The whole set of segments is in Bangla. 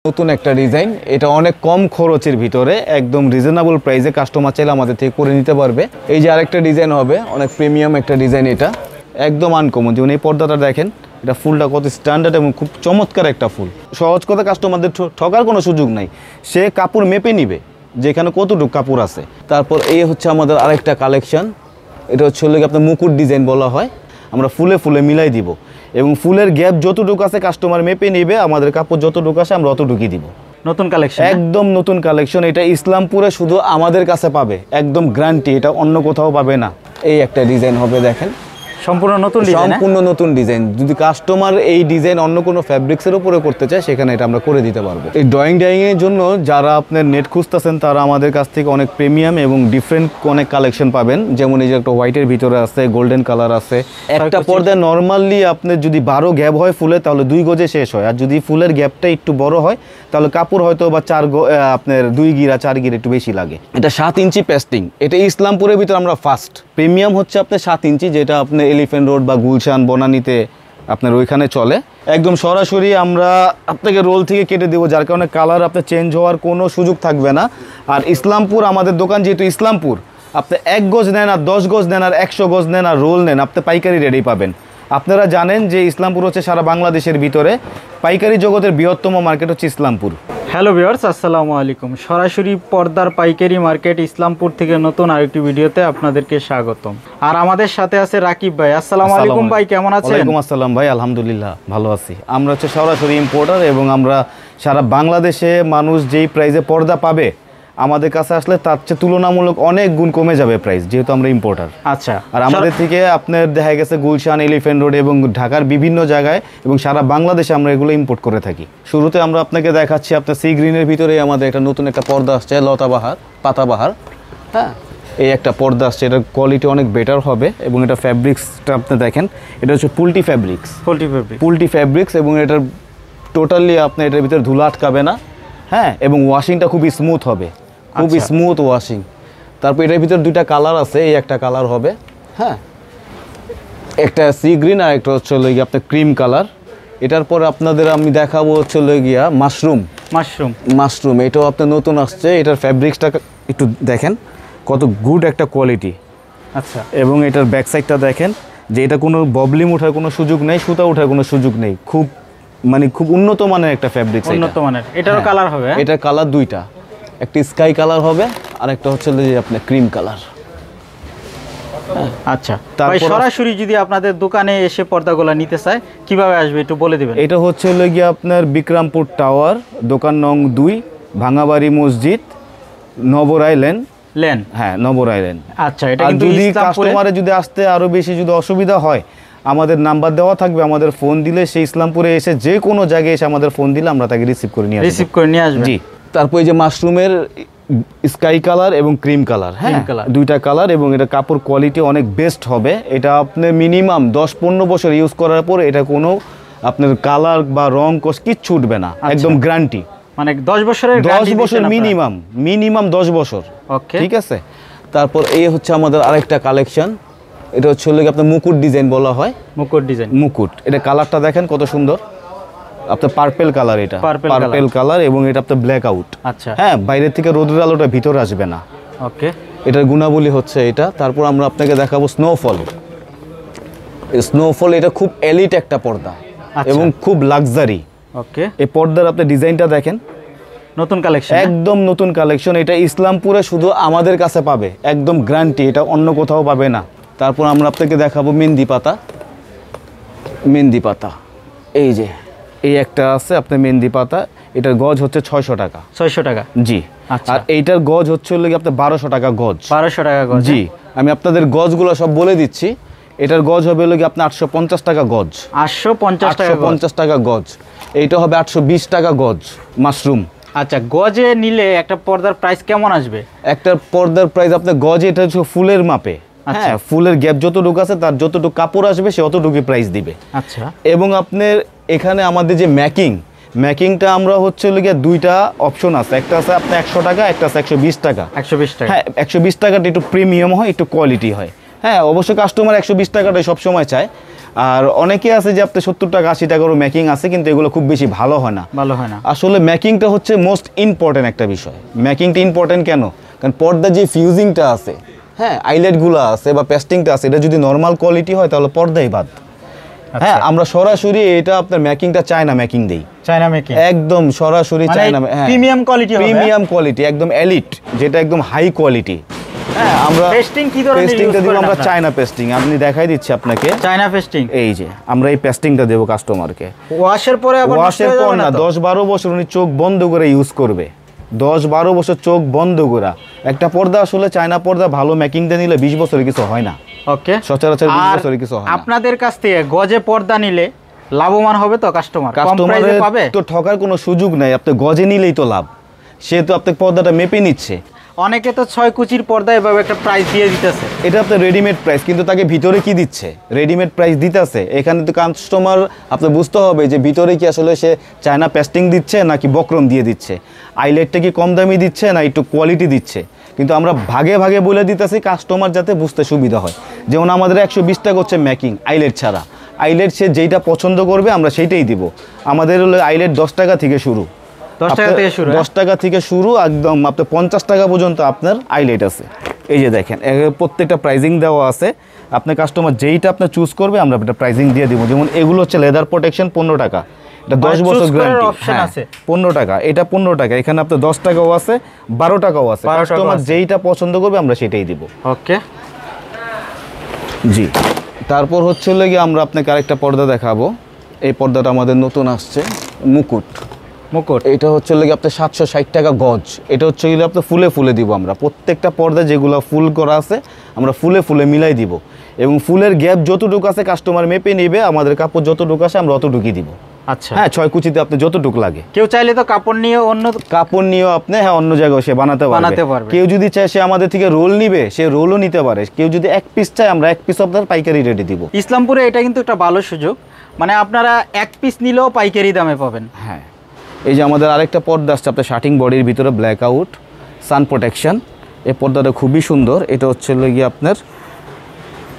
নতুন একটা ডিজাইন, এটা অনেক কম খরচের ভিতরে একদম রিজনেবল প্রাইসে কাস্টমার চাইলে আমাদের থেকে করে নিতে পারবে। এই যে আরেকটা ডিজাইন হবে, অনেক প্রিমিয়াম একটা ডিজাইন, এটা একদম আনকমন। যেমন এই পর্দাটা দেখেন, এটা ফুলটা কত স্ট্যান্ডার্ড এবং খুব চমৎকার একটা ফুল। সহজ কথা, কাস্টমারদের ঠকার কোনো সুযোগ নাই, সে কাপড় মেপে নিবে যেখানে কতটুকু কাপড় আছে। তারপর এই হচ্ছে আমাদের আরেকটা কালেকশন, এটা হচ্ছে আপনার মুকুট ডিজাইন বলা হয়। আমরা ফুলে ফুলে মিলাই দিব এবং ফুলের গ্যাপ যতটুকু আছে কাস্টমার মেপে নেবে, আমাদের কাপড় যতটুকু আসে আমরা অতটুকুই দিব। নতুন কালেকশন, একদম নতুন কালেকশন। এটা ইসলামপুরে শুধু আমাদের কাছে পাবে, একদম গ্যারান্টি, এটা অন্য কোথাও পাবে না। এই একটা ডিজাইন হবে দেখেন, সম্পূর্ণ নতুন ডিজাইন, সম্পূর্ণ নতুন ডিজাইন। যদি কাস্টমার এই ডিজাইন অন্য কোনো ফ্যাব্রিক্সের উপরে করতে চায়, সেখানে এটা আমরা করে দিতে পারবো। এই ডাইং এর জন্য যারা আপনার নেট খুঁজতেছেন, তারা আমাদের কাছ থেকে অনেক প্রিমিয়াম এবং ডিফারেন্ট অনেক কালেকশন পাবেন। যেমন এই যে একটা হোয়াইটের ভিতরে আছে, গোল্ডেন কালার আছে। একটা পর্দায় নর্মালি আপনার যদি 12 গ্যাপ হয় ফুলে, তাহলে 2 গজে শেষ হয়। আর যদি ফুলের গ্যাপটা একটু বড় হয়, তাহলে কাপড় হয়তো বা আপনার 2 গিরা 4 গিরা একটু বেশি লাগে। এটা 7 ইঞ্চি পেস্টিং, এটা ইসলামপুরের ভিতরে আমরা ফার্স্ট। প্রিমিয়াম হচ্ছে আপনার 7 ইঞ্চি, যেটা আপনার এলিফ্যান্ট রোড বা গুলশান বনানীতে আপনার ওইখানে চলে। একদম সরাসরি আমরা আপনাকে রোল থেকে কেটে দেবো, যার কারণে কালার আপনার চেঞ্জ হওয়ার কোনো সুযোগ থাকবে না। আর ইসলামপুর আমাদের দোকান, যেহেতু ইসলামপুর, আপনি 1 গজ নেন আর 10 গজ নেন আর 100 গজ নেন আর রোল নেন, আপনি পাইকারি রেটেই পাবেন। আপনারা জানেন যে ইসলামপুর হচ্ছে সারা বাংলাদেশের ভিতরে পাইকারি জগতের বৃহত্তম মার্কেট হচ্ছে ইসলামপুর। হ্যালো ভিউয়ার্স, আসসালামু আলাইকুম। সরাসরি পর্দার পাইকারি মার্কেট ইসলামপুর থেকে নতুন আরেকটি ভিডিওতে আপনাদেরকে স্বাগতম। আর আমাদের সাথে আছে রাকিব ভাই। আসসালামু আলাইকুম ভাই, কেমন আছেন? ওয়ালাইকুম আসসালাম ভাই, আলহামদুলিল্লাহ ভালো আছি। আমরা হচ্ছে সরাসরি ইম্পোর্টার এবং আমরা সারা বাংলাদেশে মানুষ যেই প্রাইসে পর্দা পাবে, আমাদের কাছে আসলে তার চেয়ে তুলনামূলক অনেক গুণ কমে যাবে প্রাইস, যেহেতু আমরা ইম্পোর্টার। আচ্ছা, আর আমাদের থেকে আপনার দেখা গেছে গুলশান, এলিফ্যান্ট রোড এবং ঢাকার বিভিন্ন জায়গায় এবং সারা বাংলাদেশে আমরা এগুলো ইম্পোর্ট করে থাকি। শুরুতে আমরা আপনাকে দেখাচ্ছি, আপনার সি গ্রিনের ভিতরে আমাদের একটা নতুন একটা পর্দা আসছে, লতাবাহার, পাতাবাহার। হ্যাঁ, এই একটা পর্দা আসছে, এটার কোয়ালিটি অনেক বেটার হবে এবং এটা ফ্যাব্রিক্সটা আপনি দেখেন, এটা হচ্ছে পুলটি ফ্যাব্রিক্স এবং এটার টোটালি আপনার এটার ভিতরে ধুলা আটকাবে না। হ্যাঁ, এবং ওয়াশিংটা খুবই স্মুথ হবে, খুবই স্মুথ ওয়াশিং। তারপর এটার ভিতরে 2টা কালার আছে, এই একটা কালার হবে, হ্যাঁ, একটা সি গ্রিন আর একটা হচ্ছে গিয়ে আপনার ক্রিম কালার। এটার পরে আপনাদের আমি দেখাবো হচ্ছে গিয়া মাশরুম। এটাও আপনার নতুন আসছে। এটার ফ্যাব্রিক্সটা একটু দেখেন, কত গুড একটা কোয়ালিটি। আচ্ছা, এবং এটার ব্যাক সাইডটা দেখেন, যে এটা কোনো ববলিং ওঠার কোনো সুযোগ নেই, সুতা ওঠার কোনো সুযোগ নেই। খুব উন্নত মানের একটা ফ্যাব্রিক্স, উন্নত মানের। এটারও কালার হবে? এটার কালার 2টা, একটা স্কাই কালার হবে আর একটা হচ্ছে যে আপনার ক্রিম কালার। আচ্ছা, তারপর সরাসরি যদি আপনাদের দোকানে এসে পর্দাগুলো নিতে চায়, কিভাবে আসবে একটু বলে দিবেন। এটা হচ্ছে গিয়ে আপনার বিক্রমপুর টাওয়ার, দোকান নং 2, ভাঙাবাড়ি মসজিদ, নবরাই লেন। হ্যাঁ, নবরাই লেন। আচ্ছা, এটা কিন্তু যদি কাস্টমারে যদি আসতে আরো বেশি যদি অসুবিধা হয়, আমাদের নাম্বার দেওয়া থাকবে, আমাদের ফোন দিলে সেই ইসলামপুরে এসে যে কোনো জায়গায় এসে আমাদের ফোন দিলে আমরা তাকে রিসিভ করে নিয়ে আসবো। জি। তারপর এই যে মাশরুমের স্কাই কালার এবং ক্রিম কালার, হ্যাঁ, 2টা কালার, এবং এটা কাপড় কোয়ালিটি অনেক বেস্ট হবে। এটা আপনি মিনিমাম 10-15 বছর ইউজ করার পর এটা কোনো আপনার কালার বা রং কিচ্ছু উঠবে না, একদম গ্যারান্টি। মানে 10 বছরের 10 বছর মিনিমাম 10 বছর। ওকে, ঠিক আছে। তারপর এই হচ্ছে আমাদের আরেকটা কালেকশন, এটা হচ্ছে আপনার মুকুট ডিজাইন বলা হয়। মুকুট, এটা কালারটা দেখেন কত সুন্দর, আপনার পার্পেল কালার, এটা পার্পেল কালার এবং এটা আপনার ব্ল্যাক আউট। আচ্ছা, হ্যাঁ, বাইরের থেকে রোদের আলোটা ভিতরে আসবে না। ওকে, এটার গুণাবলী হচ্ছে এটা। তারপর আমরা আপনাকে দেখাবো স্নোফল। এটা খুব এলিট একটা পর্দা এবং খুব লাক্সারি। ওকে, এই পর্দার আপনি ডিজাইনটা দেখেন, নতুন কালেকশন, একদম নতুন কালেকশন। এটা ইসলামপুরে শুধু আমাদের কাছে পাবে, একদম গ্যারান্টি, এটা অন্য কোথাও পাবে না। তারপর আমরা আপনাকে দেখাবো মেহেন্দি পাতা। এই যে এই একটা আছে আপনার মেহেন্দি পাতা, এটার গজ হচ্ছে 600 টাকা। 600 টাকা? জি। আর এইটার গজ হচ্ছে আপনার 1200 টাকা গজ। 1200 টাকা গজ? জি। আমি আপনাদের গজগুলো সব বলে দিচ্ছি। এটার গজ হবে আপনার 850 টাকা গজ। 850 টাকা গজ। এইটা হবে 820 টাকা গজ মাশরুম। আচ্ছা, গজে নিলে একটা পর্দার প্রাইস কেমন আসবে? একটা পর্দার প্রাইস আপনার গজে, এটা হচ্ছে ফুলের মাপে। হ্যাঁ, ফুলের গ্যাপ যতটুকু আছে তার যতটুকু কাপড় আসবে সে অতটুকু প্রাইস দিবে। আচ্ছা, এবং আপনার এখানে আমাদের যে ম্যাকিংটা আমরা হচ্ছে 2টা অপশন আছে, একটা আছে আপনার 100 টাকা, একটা আছে 120 টাকা। 120 টাকা? হ্যাঁ, 120 টাকাটা একটু প্রিমিয়াম হয়, একটু কোয়ালিটি হয়। হ্যাঁ, অবশ্যই কাস্টমার 120 টাকাটাই সবসময় চায়। আর অনেকে আছে যে আপনি 70 টাকা 80 টাকারও মেকিং আছে, কিন্তু এগুলো খুব বেশি ভালো হয় না। আসলে মেকিংটা হচ্ছে মোস্ট ইম্পর্টেন্ট একটা বিষয়। মেকিংটা ইম্পর্টেন্ট কেন? কারণ পর্দার যে ফিউজিংটা আছে, হ্যাঁ, আইলেটগুলো আছে বা পেস্টিংটা আছে, এটা যদি নর্মাল কোয়ালিটি হয় তাহলে পর্দাই বাদ। হ্যাঁ, আমরা সরাসরি এটা আপনার মেকিংটা চায়না মেকিং দেই, চায়না মেকিং একদম সরাসরি চায়না, হ্যাঁ, প্রিমিয়াম কোয়ালিটি হবে, প্রিমিয়াম কোয়ালিটি, একদম এলিট, যেটা একদম হাই কোয়ালিটি। হ্যাঁ, আমরা পেস্টিং কি ধরনের পেস্টিংটা দিব আমরা চায়না পেস্টিং, আপনি দেখাই দিচ্ছি আপনাকে চায়না পেস্টিং। এই যে আমরা এই পেস্টিংটা দেব কাস্টমারকে। ওয়াশের পরে আবার ওয়াশের পর না, 10-12 বছর উনি চোখ বন্ধ করে ইউজ করবে, 10-12 বছর চোখ বন্ধ করে। একটা পর্দা আসলে চায়না পর্দা ভালো মেকিং দিয়ে নিলে 20 বছরে কিছু হয় না। ওকে, সচরাচর 20 বছরে কিছু হয় না। আপনাদের কাছ থেকে গজে পর্দা নিলে লাভবান হবে তো কাস্টমার? কাস্টমারের তো ঠকার কোনো সুযোগ নাই, আপনি গজে নিলেই তো লাভ। সে তো আপনি পর্দাটা মেপে নিচ্ছে। অনেকে তো 6 কুচির পর্দা এভাবে একটা প্রাইস দিয়ে দিতেছে, এটা আপনার রেডিমেড প্রাইস, কিন্তু তাকে ভিতরে কি দিচ্ছে? রেডিমেড প্রাইস দিতেছে। এখানে তো কাস্টমার আপনার বুঝতে হবে যে ভিতরে কি আসলে সে চায়না পেস্টিং দিচ্ছে নাকি বক্রম দিয়ে দিচ্ছে, আইলেটটা কি কম দামি দিচ্ছে না একটু কোয়ালিটি দিচ্ছে। কিন্তু আমরা ভাগে ভাগে বলে দিতেছি কাস্টমার যাতে বুঝতে সুবিধা হয়। যেমন আমাদের 120 টাকা হচ্ছে মেকিং আইলেট ছাড়া। আইলেট সে যেইটা পছন্দ করবে আমরা সেইটাই দিব। আমাদের হলো আইলেট 10 টাকা থেকে শুরু, 10 টাকা থেকে শুরু, 10 টাকা থেকে শুরু একদম আপনার 50 টাকা পর্যন্ত আপনার আইলেট আছে। এই যে দেখেন প্রত্যেকটা প্রাইজিং দেওয়া আছে। আপনার কাস্টমার যেইটা আপনার চুজ করবে আমরা একটা প্রাইজিং দিয়ে দিব। যেমন এগুলো হচ্ছে লেদার প্রোটেকশন 15 টাকা, এটা 10 বছর গ্যারান্টি, অপশন আছে 15 টাকা, এটা 15 টাকা। এখানে আপনার 10 টাকাও আছে, 12 টাকাও আছে। কাস্টমার যেইটা পছন্দ করবে আমরা সেটাই দিব। ওকে, জি। তারপর হচ্ছে গিয়ে আমরা আপনাকে আরেকটা পর্দা দেখাবো। এই পর্দাটা আমাদের নতুন আসছে, মুকুট। এটা হচ্ছে গিয়ে আপনার 760 টাকা গজ। এটা হচ্ছে গিয়ে আপনার ফুলে ফুলে দিব আমরা। প্রত্যেকটা পর্দা যেগুলো ফুল করা আছে আমরা ফুলে ফুলে মিলাই দিব, এবং ফুলের গ্যাপ যতটুকু আছে কাস্টমার মেপে নেবে। আমাদের কাপড় যতটুকু আছে আমরা অতটুকুই দিব। আচ্ছা, হ্যাঁ, 6 কুচিতে আপনি যতটুকু লাগে। কেউ চাইলে তো কাপড় নিয়ে আপনি হ্যাঁ অন্য জায়গায় সে বানাতে পারবে। কেউ যদি চায় সে আমাদের থেকে রোল নিবে, সে রোলও নিতে পারে। কেউ যদি এক পিস চায় আমরা এক পিস আপনার পাইকারি রেটে দিব। ইসলামপুরে এটা কিন্তু একটা ভালো সুযোগ, মানে আপনারা এক পিস নিলেও পাইকারি দামে পাবেন। হ্যাঁ, এই যে আমাদের আরেকটা পর্দা আসছে আপনার শার্টিং বডির ভিতরে ব্ল্যাক আউট সান প্রোটেকশন। এই পর্দাটা খুবই সুন্দর। এটা হচ্ছে গিয়ে আপনার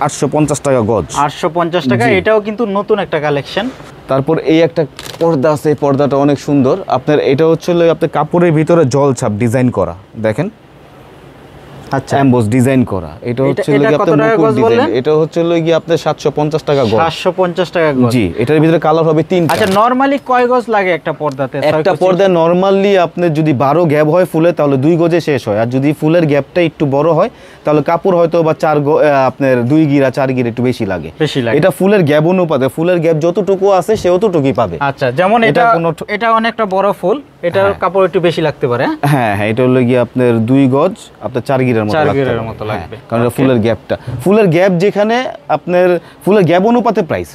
850 টাকা গজ, 850 টাকা। এটাও কিন্তু নতুন একটা কালেকশন। তারপর এই একটা পর্দা আছে, এই পর্দাটা অনেক সুন্দর। আপনার এটা হচ্ছে আপনার কাপড়ের ভিতরে জল ছাপ ডিজাইন করা, দেখেন। আচ্ছা, এমবস ডিজাইন করা। এটা হচ্ছে গিয়ে আপনার মুকুট ডিজাইন। এটা হচ্ছে গিয়ে আপনার 750 টাকা গজ, 750 টাকা গজ। জি, এটার ভিতরে কালার হবে 3টা। আচ্ছা, নরমালি কয় গজ লাগে একটা পর্দাতে? একটা পর্দা নরমালি আপনার যদি 12 গ্যাপ হয় ফুলে তাহলে 2 গজে শেষ হয়। আর যদি ফুলের গ্যাপটা একটু বড় হয় তাহলে কাপড় হয়তো বা 4 আপনার 2 গিরা 4 গিরা একটু বেশি লাগে। এটা ফুলের গ্যাপ অনুপাতে, ফুলের গ্যাপ যতটুকু আছে সে অতটুকুই পাবে। আচ্ছা, যেমন এটা অনেকটা বড় ফুল, এটার কাপড় একটু বেশি লাগতে পারে। হ্যাঁ হ্যাঁ, এটা হলো গিয়ে আপনার 2 গজ আপনার 4 গিরার মতো লাগবে, কারণ ফুলের গ্যাপটা, ফুলের গ্যাপ যেখানে আপনার ফুলের গ্যাপ অনুপাতে প্রাইস।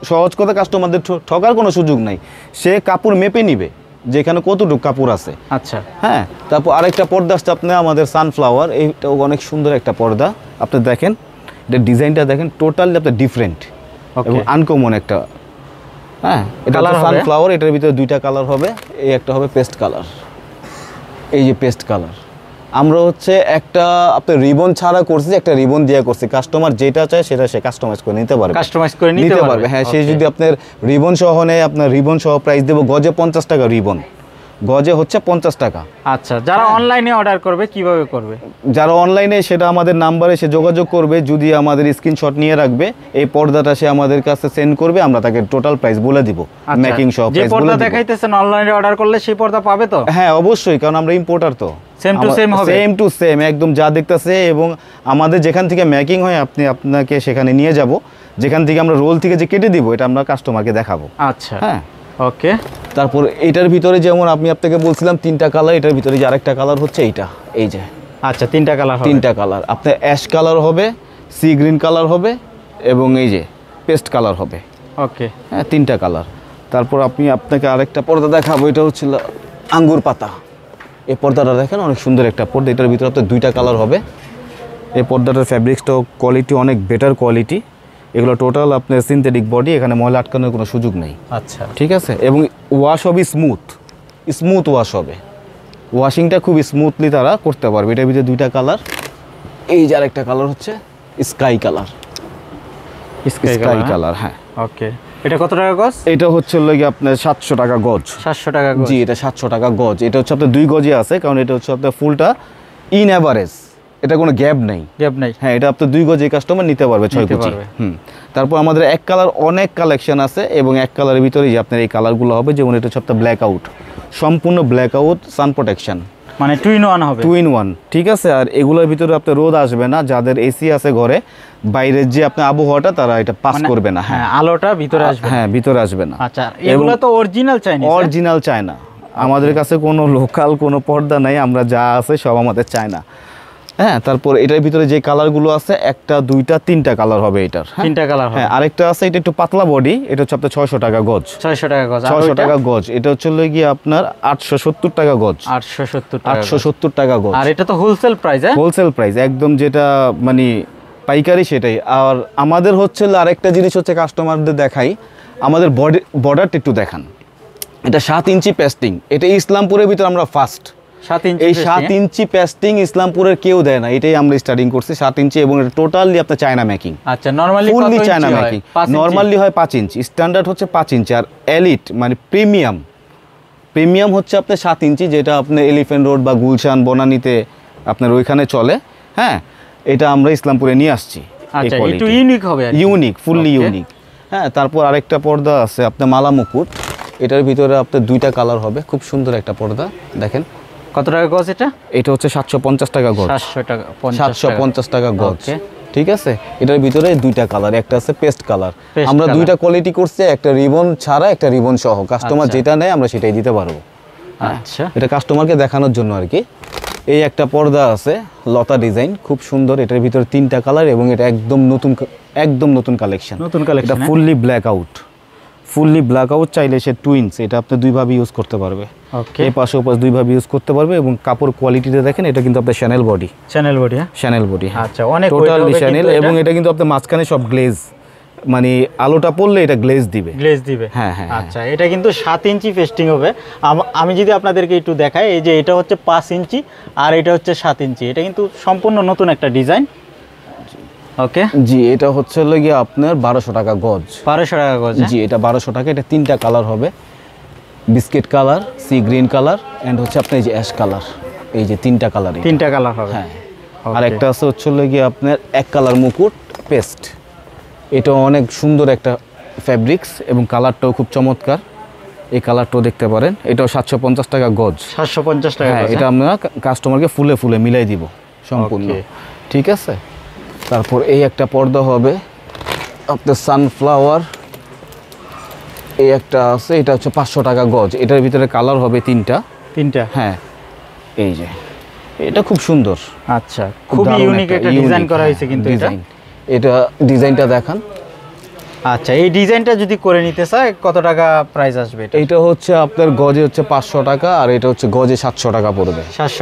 সহজ কথা, কাস্টমারদের ঠকার কোনো সুযোগ নাই। সে কাপড় মেপে নিবে যেখানে কতটুকু কাপড় আছে। আচ্ছা, হ্যাঁ। তারপর আরেকটা পর্দা আসছে আপনার আমাদের সানফ্লাওয়ার। এইটাও অনেক সুন্দর একটা পর্দা। আপনি দেখেন এটা ডিজাইনটা দেখেন, টোটালি আপনার ডিফারেন্ট এবং আনকমন একটা। হ্যাঁ, এটা সানফ্লাওয়ার। এটার ভিতরে 2টা কালার হবে। এই একটা হবে পেস্ট কালার, এই যে পেস্ট কালার। আমরা হচ্ছে একটা আপনার রিবন ছাড়া করছি, একটা রিবন দিয়ে করছি। কাস্টমার যেটা চায় সেটা সে কাস্টমাইজ করে নিতে পারবে। হ্যাঁ, সে যদি আপনার রিবন সহ নেয়, আপনার রিবন সহ প্রাইস দেবো গজে 50 টাকা রিবন, গজে হচ্ছে 50 টাকা। আচ্ছা, যারা অনলাইনে অর্ডার করবে কিভাবে করবে? যারা অনলাইনে সেটা আমাদের নাম্বারে সে যোগাযোগ করবে, যদি আমাদের স্ক্রিনশট নিয়ে রাখবে, এই পর্দাটা সে আমাদের কাছে সেন্ড করবে, আমরা তাকে টোটাল প্রাইস বলে দিব, মেকিং সহ প্রাইস বলে দিব। যে পর্দা দেখাইতেছেন অনলাইনে অর্ডার করলে সেই পর্দা পাবে তো? হ্যাঁ অবশ্যই, কারণ আমরা ইম্পোর্টার তো। সেম টু সেম হবে, সেম টু সেম একদম যা দেখতেছে। এবং আমাদের যেখান থেকে মেকিং হয় আপনাকে সেখানে নিয়ে যাব, যেখান থেকে আমরা রোল থেকে যে কেটে দিব এটা আমরা কাস্টমারকে দেখাবো। আচ্ছা, হ্যাঁ, ওকে। তারপর এটার ভিতরে যেমন আমি আপনাকে বলছিলাম 3টা কালার, এটার ভিতরে যে আরেকটা কালার হচ্ছে এইটা, এই যে। আচ্ছা, 3টা কালার হবে। 3টা কালার আপনার অ্যাশ কালার হবে, সি গ্রিন কালার হবে, এবং এই যে পেস্ট কালার হবে। ওকে, হ্যাঁ, 3টা কালার। তারপর আপনাকে আরেকটা পর্দা দেখাবো। এটা হচ্ছিল আঙ্গুর পাতা। এই পর্দাটা দেখেন অনেক সুন্দর একটা পর্দা। এটার ভিতরে আপনার 2টা কালার হবে। এই পর্দাটার ফ্যাব্রিক্সটাও কোয়ালিটি অনেক বেটার কোয়ালিটি। এগুলো টোটাল আপনার সিনথেটিক বডি, এখানে ময়লা আটকানোর কোনো সুযোগ নেই। আচ্ছা, ঠিক আছে। এবং ওয়াশ হবে স্মুথ ওয়াশ হবে। ওয়াশিংটা খুব স্মুথলি তারা করতে পারবে। এটার ভিতরে 2টা কালার। এই যে আরেকটা কালার হচ্ছে স্কাই কালার। হ্যাঁ, ওকে, এটা কত টাকা গজ? এটা হচ্ছে লাগে আপনার 700 টাকা গজ। 700 টাকা গজ। জি, এটা 700 টাকা গজ। এটা হচ্ছে আপনার 2 গজে আছে, কারণ এটা হচ্ছে আপনার ফুলটা ইন এভারেজ, এটা কোনো গ্যাপ নেই। গ্যাপ নাই। হ্যাঁ, এটা আপনার 2 গজে কাস্টমার নিতে পারবে 6 নিতে কুচি। পারবে। তারপর আমাদের এক কালার অনেক কালেকশন আছে, এবং এক কালারের ভিতরে যে আপনার এই কালারগুলো হবে, যেমন এটা হচ্ছে আপনার ব্ল্যাক আউট, সম্পূর্ণ ব্ল্যাক আউট সান প্রোটেকশন, মানে 2 in 1 হবে। 2 in 1, ঠিক আছে। আর এগুলোর ভিতরে আপনার রোদ আসবে না, যাদের এসি আছে ঘরে, বাইরের যে আপনার আবহাওয়াটা তারা এটা পাস করবে না। হ্যাঁ, আলোটা ভিতরে আসবে। হ্যাঁ, ভিতরে আসবে না। আচ্ছা, এগুলো তো অরিজিনাল চাইনিজ। অরিজিনাল চায়না, আমাদের কাছে কোনো লোকাল কোনো পর্দা নাই, আমরা যা আছে সব আমাদের চায়না। হ্যাঁ, তারপর এটার ভিতরে যে কালারগুলো আছে, 1টা 2টা 3টা কালার হবে এটার। 3টা কালার হবে। হ্যাঁ, আরেকটা আছে, এটা একটু পাতলা বডি, এটা হচ্ছে আপনার 600 টাকা গজ। 600 টাকা গজ। 600 টাকা গজ। এটা হচ্ছে গিয়ে আপনার 870 টাকা গজ। 870 টাকা। 870 টাকা গজ। আর এটা তো হোলসেল প্রাইস। হ্যাঁ, হোলসেল প্রাইস একদম, যেটা মানে পাইকারি সেটাই। আর আমাদের হচ্ছে আরেকটা জিনিস হচ্ছে কাস্টমারদের দেখাই, আমাদের বর্ডারটা একটু দেখান। এটা 7 ইঞ্চি পেস্টিং, এটা ইসলামপুরের ভিতরে আমরা ফার্স্ট। 7 ইঞ্চি। এই 7 ইঞ্চি পেস্টিং ইসলামপুরের কেউ দেয় না, এটাই আমরা স্টার্টিং করছি 7 ইঞ্চি, এবং এটা টোটালি আপনার চায়না মেকিং। আচ্ছা, normally fully China making. Normally হয় 5 ইঞ্চি, স্ট্যান্ডার্ড হচ্ছে 5 ইঞ্চি, আর এলিট মানে প্রিমিয়াম হচ্ছে আপনার 7 ইঞ্চি, যেটা আপনার এলিফ্যান্ট রোড বা গুলশান বনানীতে আপনার ওইখানে চলে। হ্যাঁ, এটা আমরা ইসলামপুরে নিয়ে আসছি। আচ্ছা, একটু ইউনিক হবে। Unique, fully unique. হ্যাঁ, তারপর আরেকটা পর্দা আছে আপনার মালা মুকুট, এটার ভিতরে আপনার 2টা কালার হবে, খুব সুন্দর একটা পর্দা। দেখেন কত টাকা গজ এটা? এটা হচ্ছে 750 টাকা গজ। 700 টাকা 750 টাকা গজ, ঠিক আছে। এটার ভিতরে 2টা কালার, একটা আছে পেস্ট কালার। আমরা 2টা কোয়ালিটি করছি, একটা রিবন ছাড়া, একটা রিবন সহ। কাস্টমার যেটা নেয় আমরা সেটাই দিতে পারবো। আচ্ছা, এটা কাস্টমারকে দেখানোর জন্য আর কি। এই একটা পর্দা আছে লতা ডিজাইন, খুব সুন্দর। এটার ভিতরে 3টা কালার, এবং এটা একদম নতুন কালেকশন। নতুন কালেকশন। এটা ফুললি ব্ল্যাক আউট চাইলে সে টুইনস, এটা আপনি 2 ভাবে ইউজ করতে পারবে। ওকে, এই পাশে ওপাশ 2 ভাবে ইউজ করতে পারবে, এবং কাপড় কোয়ালিটিতে দেখেন, এটা কিন্তু আপনার channel body. Channel body. Channel body. আচ্ছা, অনেক টোটালি শ্যানেল, এবং এটা কিন্তু আপনার মাঝখানে সব গ্লেজ, মানে আলোটা পড়লে এটা গ্লেজ দিবে। হ্যাঁ। আচ্ছা, এটা কিন্তু 7 ইঞ্চি পেস্টিং হবে। আমি যদি আপনাদেরকে একটু দেখাই, এই যে এটা হচ্ছে 5 ইঞ্চি আর এটা হচ্ছে 7 ইঞ্চি। এটা কিন্তু সম্পূর্ণ নতুন একটা ডিজাইন। ওকে, জি, এটা হচ্ছে গিয়ে আপনার 1200 টাকা গজ। 1200 টাকা গজ। জি, এটা 1200 টাকা। এটা 3টা কালার হবে, biscuit colour, sea green colour, and হচ্ছে আপনার এই যে অ্যাশ কালার। এই যে 3টা কালার। 3টা কালার হবে। হ্যাঁ, আর একটা আছে হচ্ছে গিয়ে আপনার 1 কালার মুকুট পেস্ট। এটা অনেক সুন্দর একটা ফ্যাব্রিক্স, এবং কালারটাও খুব চমৎকার। এই কালারটাও দেখতে পারেন। এটাও 750 টাকা গজ। 750 টাকা হ্যাঁ, গজ। এটা আমরা কাস্টমারকে ফুলে মিলাই দিব সম্পূর্ণ। ঠিক আছে। তারপর এই একটা পর্দা হবে আপনার সানফ্লাওয়ার, এই একটা আছে, এটা হচ্ছে 500 টাকা গজ। এটার ভিতরে কালার হবে 3টা। হ্যাঁ, এই যে এটা খুব সুন্দর। আচ্ছা, খুব ইউনিক একটা ডিজাইন করা হয়েছে কিন্তু এটা ডিজাইনটা দেখান। আচ্ছা, এই ডিজাইনটা যদি করে নিতে চায় কত টাকা প্রাইস আসবে? এটা হচ্ছে আপনার গজে হচ্ছে 500 টাকা, আর এটা হচ্ছে গজে 700 টাকা পড়বে। 700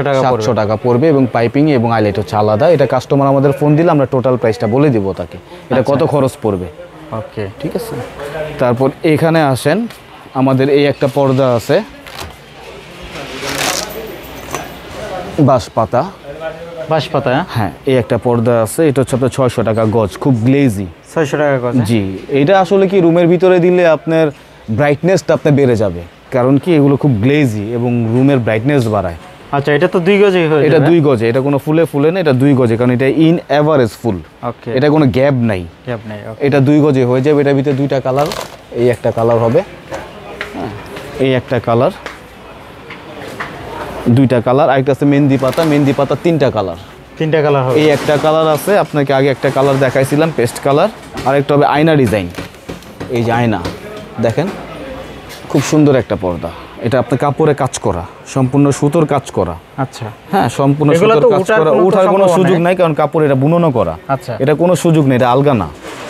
টাকা পড়বে, এবং পাইপিং এবং আইলেট হচ্ছে আলাদা। এটা কাস্টমার আমাদের ফোন দিলে আমরা টোটাল প্রাইসটা বলে দিব তাকে, এটা কত খরচ পড়বে। ওকে, ঠিক আছে। তারপর এখানে আসেন, আমাদের এই একটা পর্দা আছে বাঁশপাতা। হ্যাঁ, এই একটা পর্দা আছে, এটা হচ্ছে আপনার 600 টাকা গজ, খুব গ্লেজি। 600 টাকা গজ। জি, এটা আসলে কি রুমের ভিতরে দিলে আপনার ব্রাইটনেসটা আপনার বেড়ে যাবে, কারণ কি এগুলো খুব গ্লেজি এবং রুমের ব্রাইটনেস বাড়ায়। আচ্ছা, এটা তো 2 গজে হয়ে যাবে। এটা 2 গজে, এটা কোনো ফুলে না, এটা 2 গজে, কারণ এটা ইন এভারেজ ফুল। ওকে, এটা কোনো গ্যাপ নাই। এটা 2 গজে হয়ে যাবে। এটার ভিতরে 2টা কালার, এই একটা কালার হবে, এই একটা কালার, 2টা কালার। আরেকটা আছে মেহেন্দি পাতা 3টা কালার। 3টা কালার হবে। এই একটা কালার আছে, আপনাকে আগে একটা কালার দেখাইছিলাম পেস্ট কালার। আরেকটা হবে আয়না ডিজাইন, এই যে আয়না দেখেন, খুব সুন্দর একটা পর্দা। এটা আপনার কাপড়ে কাজ করা, সম্পূর্ণ সুতোর কাজ করা। আচ্ছা, হ্যাঁ, সম্পূর্ণ সুতোর কাজ করা, ওঠার কোনো সুযোগ নাই, কারণ কাপড় এটা বুননো করা। আচ্ছা, এটা কোনো সুযোগ নেই, এটা আলগা না,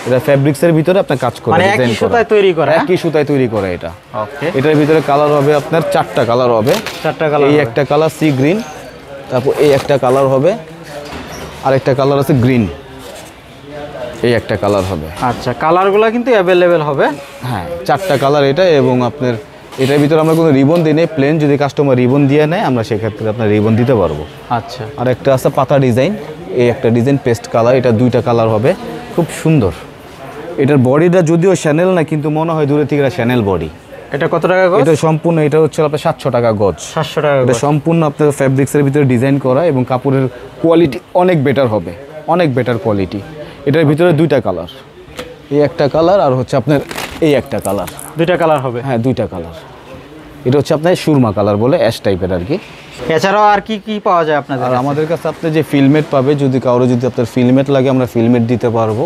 এটা ফ্যাব্রিক্সের ভিতরে আপনার কাজ করা, মানে ডিজাইন একই সুতায় তৈরি করা। একই সুতায় তৈরি করা এটা। ওকে, এটার ভিতরে কালার হবে আপনার 4টা কালার হবে। 4টা কালার। এই একটা কালার সি গ্রিন, তারপর এই একটা কালার হবে, আরেকটা কালার আছে গ্রিন, এই একটা কালার হবে। আচ্ছা, কালারগুলো কিন্তু অ্যাভেলেবেল হবে। হ্যাঁ, 4টা কালার এটা, এবং আপনার এটার ভিতরে আমরা কোনো রিবন দিই নেই, প্লেন। যদি কাস্টমার রিবন দিয়ে নেয় আমরা সেক্ষেত্রে আপনার রিবন দিতে পারবো। আচ্ছা, আর একটা আছে পাতা ডিজাইন, এই একটা ডিজাইন পেস্ট কালার, এটা 2টা কালার হবে, খুব সুন্দর। এটার বডিটা যদিও শ্যানেল না, কিন্তু মনে হয় দূরে থেকে এটা শ্যানেল বডি। এটা কত টাকা গজ? এটা সম্পূর্ণ, এটা হচ্ছে আপনার 700 টাকা গজ। 700 টাকা এটা গজ। সম্পূর্ণ আপনার ফ্যাব্রিক্সের ভিতরে ডিজাইন করা এবং কাপড়ের কোয়ালিটি অনেক বেটার হবে, অনেক বেটার কোয়ালিটি। এটার ভিতরে দুইটা কালার, এই একটা কালার আর হচ্ছে আপনার এই একটা কালার। দুইটা কালার হবে? হ্যাঁ, দুইটা কালার। এটা হচ্ছে আপনার সুরমা কালার বলে, অ্যাশ টাইপের আর কি। এছাড়াও আর কি কি পাওয়া যায় আপনাদের? আর আমাদের কাছে আপনি যে ফিলমেট পাবে, যদি কারো যদি আপনার ফিলমেট লাগে আমরা ফিলমেট দিতে পারবো।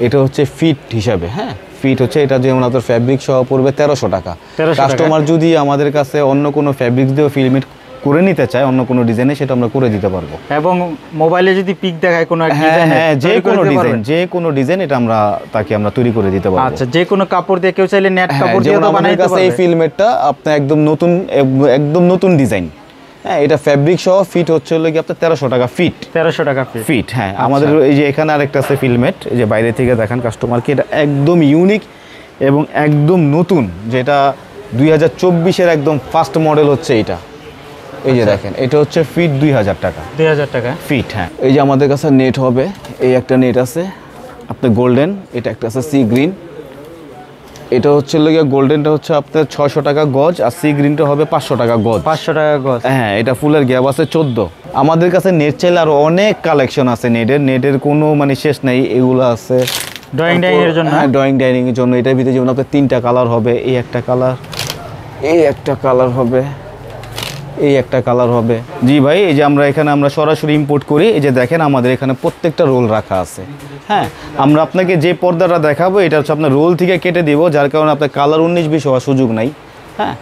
এটা হচ্ছে ফিট হিসাবে, হ্যাঁ ফিট হচ্ছে এটা যেমন আপনার ফ্যাব্রিক সহ পড়বে 1300 টাকা। কাস্টমার যদি আমাদের কাছে অন্য কোনো ফ্যাব্রিক্স দিয়ে ফিলমেট করে নিতে চায় অন্য কোনো ডিজাইনে, সেটা আমরা করে দিতে পারবো। এবং মোবাইলে যদি পিক দেখায় কোনো এক হ্যাঁ ডিজাইন, হ্যাঁ, যে কোনো ডিজাইন এটা আমরা তাকে আমরা তৈরি করে দিতে পারবো। আচ্ছা, যে কোনো কাপড় দিয়ে কেউ চাইলে নেট কাপড় দিয়ে যেমন তো আমাদের বানাইতে কাছে পারবে। এই ফিলমেটটা আপনার একদম নতুন ডিজাইন। হ্যাঁ, এটা ফ্যাব্রিক সহ ফিট হচ্ছে হলো কি আপনার 1300 টাকা ফিট। 1300 টাকা ফিট। ফিট, হ্যাঁ। আমাদের এই যে এখানে আরেকটা আছে ফিলমেট, এই যে বাইরে থেকে দেখান কাস্টমারকে, এটা একদম ইউনিক এবং একদম নতুন, যেটা 2024-এর একদম ফার্স্ট মডেল হচ্ছে এটা। এই যে দেখেন, এটা হচ্ছে ফিট 2000 টাকা। 2000 টাকা ফিট, হ্যাঁ। এই যে আমাদের কাছে নেট হবে, এই একটা নেট আছে আপনার গোল্ডেন, এটা একটা আছে সি গ্রিন। এটা হচ্ছে লোকে গোল্ডেনটা হচ্ছে আপনার 600 টাকা গজ, আর সি গ্রিনটা হবে 500 টাকা গজ। 500 টাকা গজ। হ্যাঁ, এটা ফুলের গ্যাপ আছে 14। আমাদের কাছে নেট চাইলে আরো অনেক কালেকশন আছে নেটের কোনো মানে শেষ নেই। এগুলো আছে ড্রয়িং ডাইনিং এর জন্য। হ্যাঁ, ড্রয়িং ডাইনিং এর জন্য। এটার ভিতরে যেমন আপনার 3টা কালার হবে, এই একটা কালার, এই একটা কালার হবে, এই একটা কালার হবে। জি ভাই, এই যে আমরা সরাসরি ইম্পোর্ট করি। এই যে দেখেন আমাদের এখানে প্রত্যেকটা রোল রাখা আছে। হ্যাঁ, আমরা আপনাকে যে পর্দাটা দেখাবো এটা হচ্ছে আপনার রোল থেকে কেটে দিব, যার কারণে আপনার কালার 19-20 হওয়ার সুযোগ নাই। হ্যাঁ,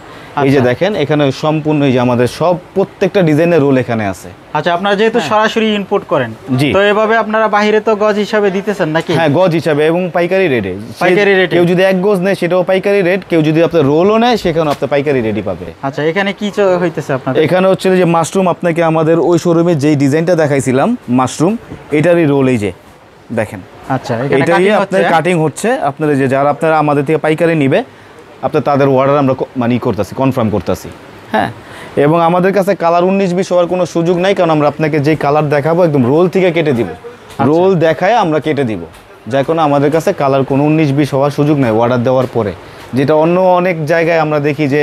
এই যে দেখেন এখানে সম্পূর্ণ এই যে আমাদের সব প্রত্যেকটা ডিজাইনের রোল এখানে আছে। আচ্ছা, আপনারা যেহেতু সরাসরি ইম্পোর্ট করেন, জি। তো এভাবে আপনারা বাইরে তো গজ হিসাবে দিতেছেন নাকি? হ্যাঁ, গজ হিসাবে এবং পাইকারি রেটে। পাইকারি রেটে। কেউ যদি 1 গজ নেয় সেটাও পাইকারি রেট, কেউ যদি আপনার রোলও নেয় সেখানেও আপনার পাইকারি রেটই পাবে। আচ্ছা, এখানে কি হইতেছে আপনাদের? এখানে হচ্ছে যে মাশরুম, আপনাকে আমাদের ওই শোরুমে যেই ডিজাইনটা দেখাইছিলাম মাশরুম, এটারই রোল এই যে দেখেন। আচ্ছা, এখানে এটাই কাটিং আপনার হচ্ছে। কাটিং হচ্ছে। আপনারা যে যারা আপনারা আমাদের থেকে পাইকারি নিবে, আপনার তাদের অর্ডার আমরা মানে করতেছি, কনফার্ম করতেছি। হ্যাঁ, এবং আমাদের কাছে কালার 19-20 হওয়ার কোনো সুযোগ নাই, কারণ আমরা আপনাকে যেই কালার দেখাবো একদম রোল থেকে কেটে দিব। রোল দেখায় আমরা কেটে দিব, যার কোনো আমাদের কাছে কালার কোনো 19-20 হওয়ার সুযোগ নেই অর্ডার দেওয়ার পরে। যেটা অন্য অনেক জায়গায় আমরা দেখি যে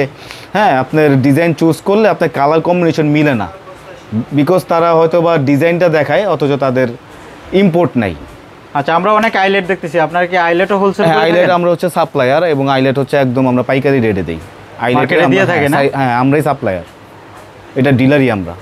হ্যাঁ, আপনার ডিজাইন চুজ করলে আপনার কালার কম্বিনেশন মিলে না, বিকজ তারা হয়তো বা ডিজাইনটা দেখায় অথচ তাদের ইম্পোর্ট নাই। আচ্ছা, আমরা অনেক আইলেট দেখতেছি, আপনারা কি আইলেটও হোলসেল হ্যাঁ, আইলেট আমরা হচ্ছে সাপ্লায়ার, এবং আইলেট হচ্ছে একদম আমরা পাইকারি রেটে দিই। আইলেটে দিয়ে থাকে না? হ্যাঁ, আমরাই সাপ্লায়ার, এটা ডিলারই আমরা।